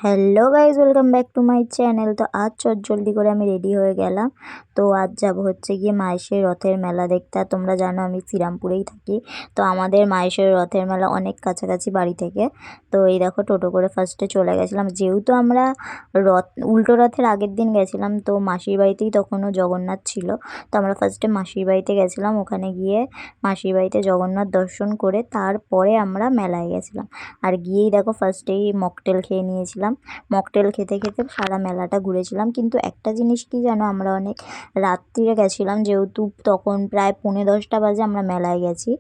Hello guys, welcome back to my channel. তো আজ জলদি করে আমি রেডি হয়ে গেলাম। তো আজ যাব হচ্ছে গিয়ে মাহেশের রথের মেলা দেখতে। আর তোমরা জানো আমি শ্রীরামপুরেই থাকি। তো আমাদের মাহেশের রথের মেলা অনেক কাছাকাছি বাড়ি থেকে। তো এই দেখো টোটো করে ফার্স্টে চলে গেছিলাম, যেহেতু আমরা উল্টো রথের আগের দিন গেছিলাম। তো মাসির বাড়িতেই তখনও জগন্নাথ ছিল। তো আমরা ফার্স্টে মাসির বাড়িতে গেছিলাম, ওখানে গিয়ে মাসির বাড়িতে জগন্নাথ দর্শন করে তারপরে আমরা মেলায় গেছিলাম। আর গিয়েই দেখো ফার্স্টেই মকটেল খেয়ে নিয়েছিলাম। মকটেল খেতে খেতে সারা মেলাটা ঘুরেছিলাম। কিন্তু একটা জিনিস কি জানো, আমরা অনেক রাত্রিরে গেছিলাম, যেহেতু তখন প্রায় 10:45 বাজে আমরা মেলায় গেছি।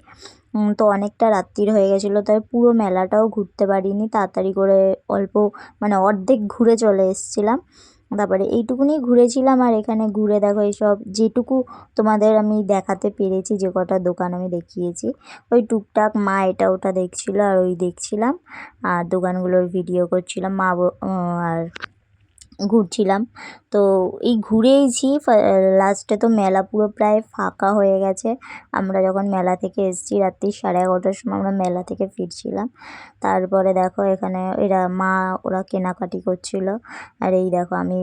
তো অনেকটা রাত্রির হয়ে গেছিলো, তাই পুরো মেলাটাও ঘুরতে পারিনি। তাড়াতাড়ি করে অল্প মানে অর্ধেক ঘুরে চলে এসেছিলাম। তারপরে এইটুকুনি ঘুরেছিলাম। আর এখানে ঘুরে দেখো এইসব যেটুকু তোমাদের আমি দেখাতে পেরেছি, যে কটা দোকান আমি দেখিয়েছি, ওই টুকটাক মা এটা ওটা দেখছিল আর ওই দেখছিলাম। আর দোকানগুলোর ভিডিও করছিলাম আর ঘুরছিলাম। তো এই ঘুরেইছি লাস্টে তো মেলা পুরো প্রায় ফাঁকা হয়ে গেছে। আমরা যখন মেলা থেকে এসেছি রাত্রি 11:30টার সময় আমরা মেলা থেকে ফিরছিলাম। তারপরে দেখো এখানে ওরা কেনাকাটি করছিল। আর এই দেখো আমি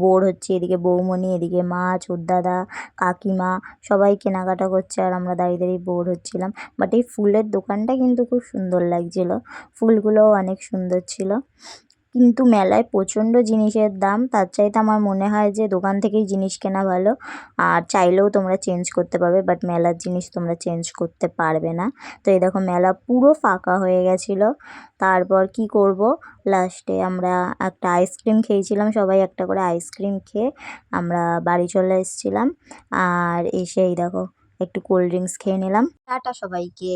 বোর হচ্ছি, এদিকে বৌমণি, এদিকে মা, ছোটদাদা, কাকিমা সবাই কেনাকাটা করছে আর আমরা দাঁড়িয়ে দাঁড়িয়ে বোর হচ্ছিলাম। বাট এই ফুলের দোকানটা কিন্তু খুব সুন্দর লাগছিল, ফুলগুলোও অনেক সুন্দর ছিল। কিন্তু মেলায় প্রচণ্ড জিনিসের দাম, তার চাইতে আমার মনে হয় যে দোকান থেকেই জিনিস কেনা ভালো। আর চাইলেও তোমরা চেঞ্জ করতে পারবে, বাট মেলার জিনিস তোমরা চেঞ্জ করতে পারবে না। তো এই দেখো মেলা পুরো ফাঁকা হয়ে গেছিলো। তারপর কি করব, লাস্টে আমরা একটা আইসক্রিম খেয়েছিলাম, সবাই একটা করে আইসক্রিম খেয়ে আমরা বাড়ি চলে এসেছিলাম। আর এসেই দেখো একটু কোল্ড ড্রিঙ্কস খেয়ে নিলাম। টাটা সবাইকে।